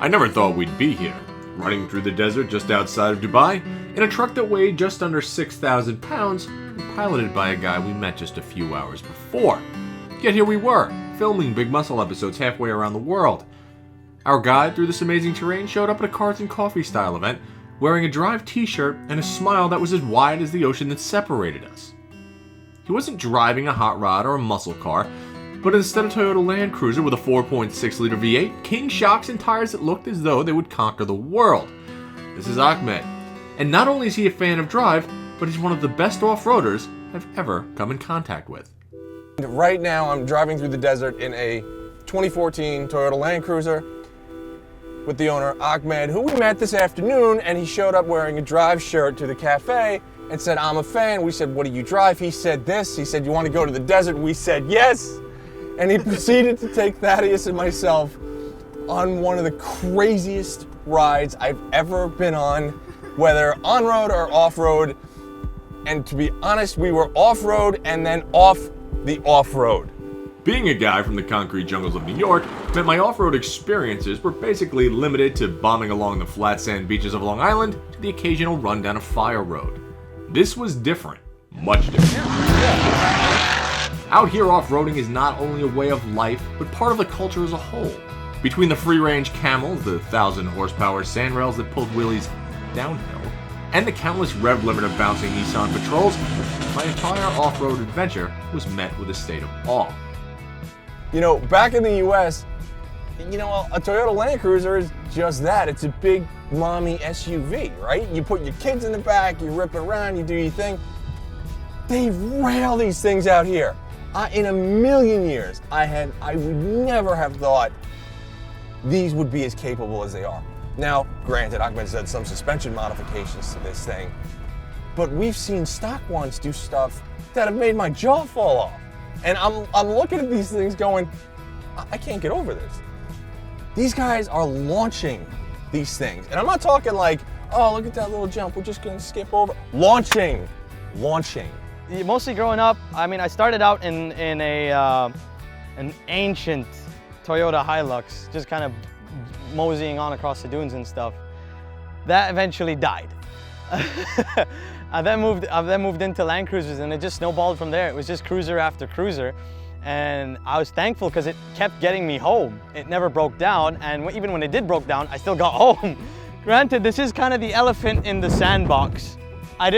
I never thought we'd be here, running through the desert just outside of Dubai, in a truck that weighed just under 6,000 pounds, and piloted by a guy we met just a few hours before. Yet here we were, filming Big Muscle episodes halfway around the world. Our guide through this amazing terrain showed up at a Cards and Coffee style event, wearing a Drive t-shirt and a smile that was as wide as the ocean that separated us. He wasn't driving a hot rod or a muscle car, but instead a Toyota Land Cruiser with a 4.6-liter V8, king shocks and tires that looked as though they would conquer the world. This is Ahmed, and not only is he a fan of Drive, but he's one of the best off-roaders I've ever come in contact with. Right now I'm driving through the desert in a 2014 Toyota Land Cruiser with the owner Ahmed, who we met this afternoon, and he showed up wearing a Drive shirt to the cafe and said, "I'm a fan." We said, "What do you drive?" He said this. He said, "You want to go to the desert?" We said, "Yes." And he proceeded to take Thaddeus and myself on one of the craziest rides I've ever been on, whether on-road or off-road. And to be honest, we were off-road and then off the off-road. Being a guy from the concrete jungles of New York meant my off-road experiences were basically limited to bombing along the flat sand beaches of Long Island to the occasional run down a fire road. This was different, much different. Out here, off-roading is not only a way of life, but part of the culture as a whole. Between the free-range camels, the 1,000-horsepower sandrails that pulled wheelies downhill, and the countless rev-limiter bouncing Nissan Patrols, my entire off-road adventure was met with a state of awe. You know, back in the US, you know, a Toyota Land Cruiser is just that. It's a big mommy SUV, right? You put your kids in the back, you rip it around, you do your thing. They rail these things out here. In a million years, I would never have thought these would be as capable as they are. Now, granted, Ahmed's done some suspension modifications to this thing, but we've seen stock ones do stuff that have made my jaw fall off. And I'm looking at these things going, I can't get over this. These guys are launching these things. And I'm not talking like, oh, look at that little jump, we're just gonna skip over. Launching. Mostly growing up, I mean, I started out in an ancient Toyota Hilux, just kind of moseying on across the dunes and stuff. That eventually died. I then moved into Land Cruisers, and it just snowballed from there. It was just cruiser after cruiser, and I was thankful because it kept getting me home. It never broke down, and even when it did broke down, I still got home. Granted, this is kind of the elephant in the sandbox. I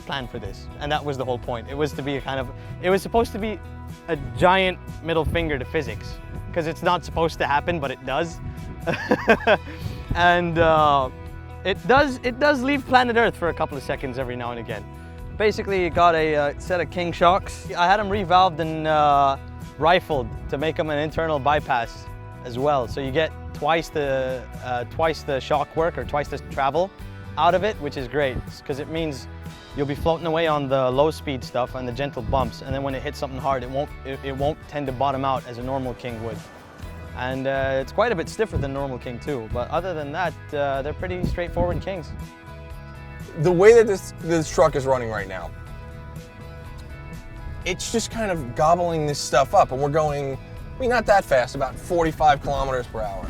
planned for this, and that was the whole point. It was to be it was supposed to be a giant middle finger to physics, because it's not supposed to happen, but it does. And it does leave planet Earth for a couple of seconds every now and again. Basically, it got a set of king shocks. I had them revalved and rifled to make them an internal bypass as well. So you get twice the shock work, or twice the travel out of it, which is great, because it means you'll be floating away on the low speed stuff and the gentle bumps, and then when it hits something hard, it won't tend to bottom out as a normal king would. And it's quite a bit stiffer than normal king too, but other than that, they're pretty straightforward kings. The way that this truck is running right now, it's just kind of gobbling this stuff up, and we're going, I mean, not that fast, about 45 kilometers per hour.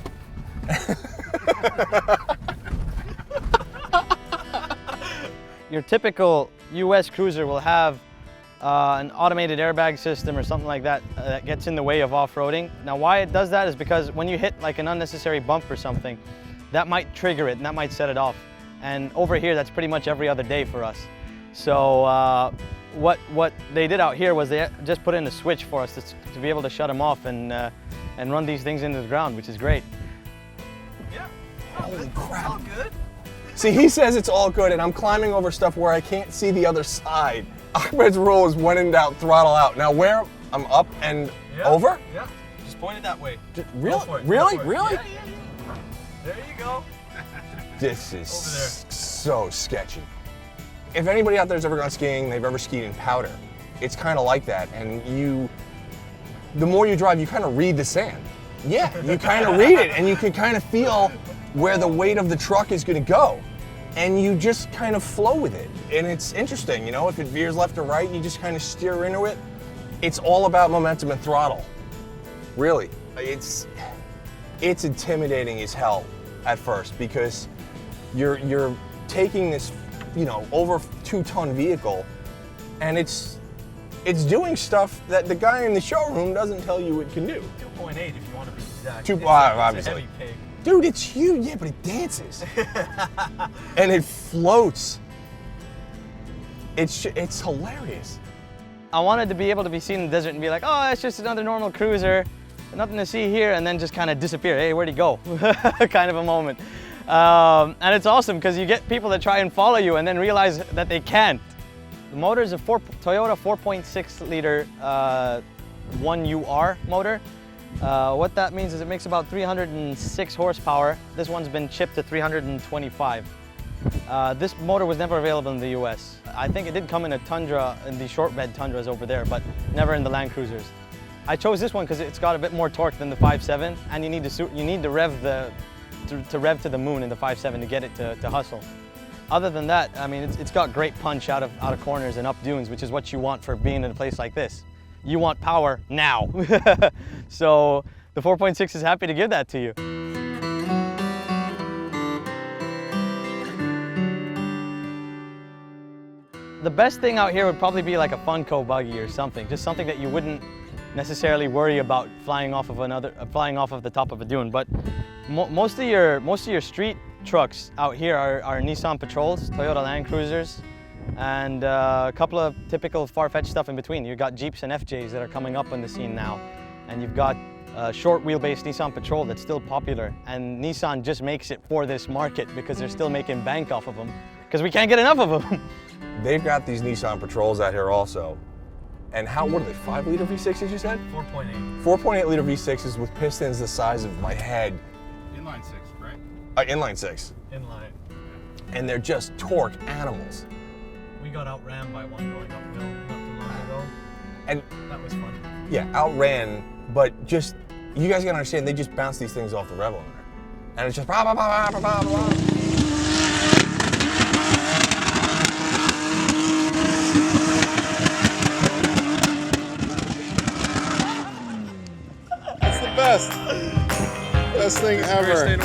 Your typical US cruiser will have an automated airbag system or something like that that gets in the way of off-roading. Now, why it does that is because when you hit like an unnecessary bump or something, that might trigger it and that might set it off. And over here, that's pretty much every other day for us. So what they did out here was they just put in a switch for us to be able to shut them off and run these things into the ground, which is great. Yeah. Holy crap. All good. See, he says it's all good, and I'm climbing over stuff where I can't see the other side. Ahmed's rule is when in doubt, throttle out. Now where I'm up and over? Yeah, just point it that way. Really? Really? Really? Yeah. There you go. This is so sketchy. If anybody out there's ever gone skiing, they've ever skied in powder, it's kind of like that. And the more you drive, you kind of read the sand. Yeah, you kind of read it, and you can kind of feel where the weight of the truck is going to go. And you just kind of flow with it. And it's interesting, you know, if it veers left or right, you just kind of steer into it. It's all about momentum and throttle. Really. it's intimidating as hell at first because you're taking this, over 2-ton vehicle, and it's doing stuff that the guy in the showroom doesn't tell you it can do. 2.8 if you want to be exact. Obviously. It's a heavy pig. Dude, it's huge. Yeah, but it dances. And it floats. It's hilarious. I wanted to be able to be seen in the desert and be like, oh, it's just another normal cruiser, nothing to see here, and then just kind of disappear. Hey, where'd he go? Kind of a moment. And it's awesome because you get people that try and follow you and then realize that they can't. The motor is a Toyota 4.6 liter 1UR motor. What that means is it makes about 306 horsepower. This one's been chipped to 325. This motor was never available in the US. I think it did come in a Tundra, in the short bed Tundras over there, but never in the Land Cruisers. I chose this one because it's got a bit more torque than the 5.7, and you need to rev to rev to the moon in the 5.7 to get it to hustle. Other than that, I mean, it's got great punch out of corners and up dunes, which is what you want for being in a place like this. You want power now. So the 4.6 is happy to give that to you. The best thing out here would probably be like a Funko buggy or something, just something that you wouldn't necessarily worry about flying off of the top of a dune. But most of your street trucks out here are Nissan Patrols, Toyota Land Cruisers, and a couple of typical far-fetched stuff in between. You've got Jeeps and FJs that are coming up on the scene now, and you've got a short wheelbase Nissan Patrol that's still popular, and Nissan just makes it for this market because they're still making bank off of them because we can't get enough of them. They've got these Nissan Patrols out here also. And what are they, 5-liter V6s you said? 4.8. 4.8-liter V6s with pistons the size of my head. Inline 6, right? Inline 6. Inline. And they're just torque animals. We got outran by one going uphill not too long ago. And that was fun. Yeah, outran, but just, you guys gotta understand, they just bounce these things off the rev limiter. And it's just blah, blah, blah, blah, blah, blah. It's the best. Best thing ever.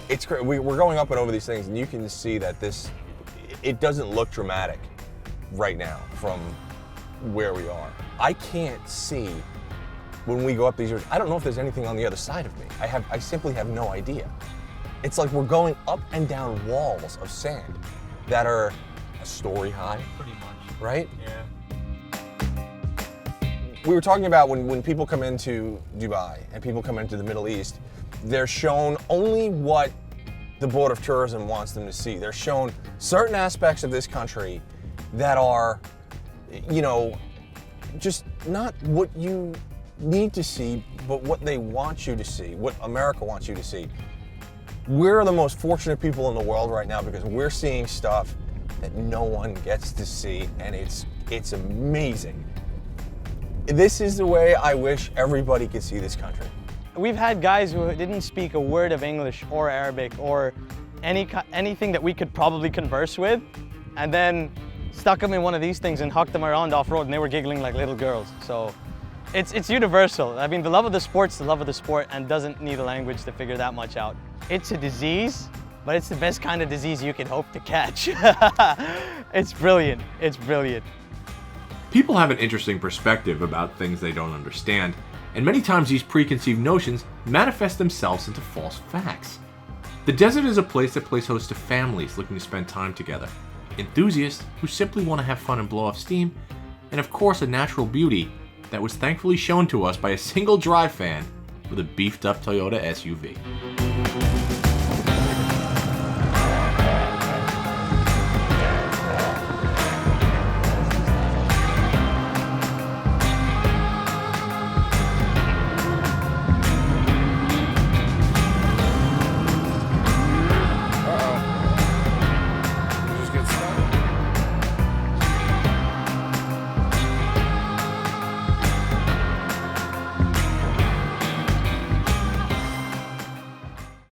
It's great. We're going up and over these things, and you can see that it doesn't look dramatic right now from where we are. I can't see when we go up these. I don't know if there's anything on the other side of me. I simply have no idea. It's like we're going up and down walls of sand that are a story high. Pretty much. Right? Yeah. We were talking about when people come into Dubai and people come into the Middle East, they're shown only what the Board of Tourism wants them to see. They're shown certain aspects of this country that are, just not what you need to see, but what they want you to see, what America wants you to see. We're the most fortunate people in the world right now because we're seeing stuff that no one gets to see, and it's amazing. This is the way I wish everybody could see this country. We've had guys who didn't speak a word of English or Arabic or anything that we could probably converse with, and then stuck them in one of these things and hucked them around off-road, and they were giggling like little girls. So it's universal. I mean, the love of the sport's the love of the sport and doesn't need a language to figure that much out. It's a disease, but it's the best kind of disease you can hope to catch. It's brilliant. It's brilliant. People have an interesting perspective about things they don't understand, and many times these preconceived notions manifest themselves into false facts. The desert is a place that plays host to families looking to spend time together, enthusiasts who simply want to have fun and blow off steam, and of course a natural beauty that was thankfully shown to us by a single drive fan with a beefed up Toyota SUV.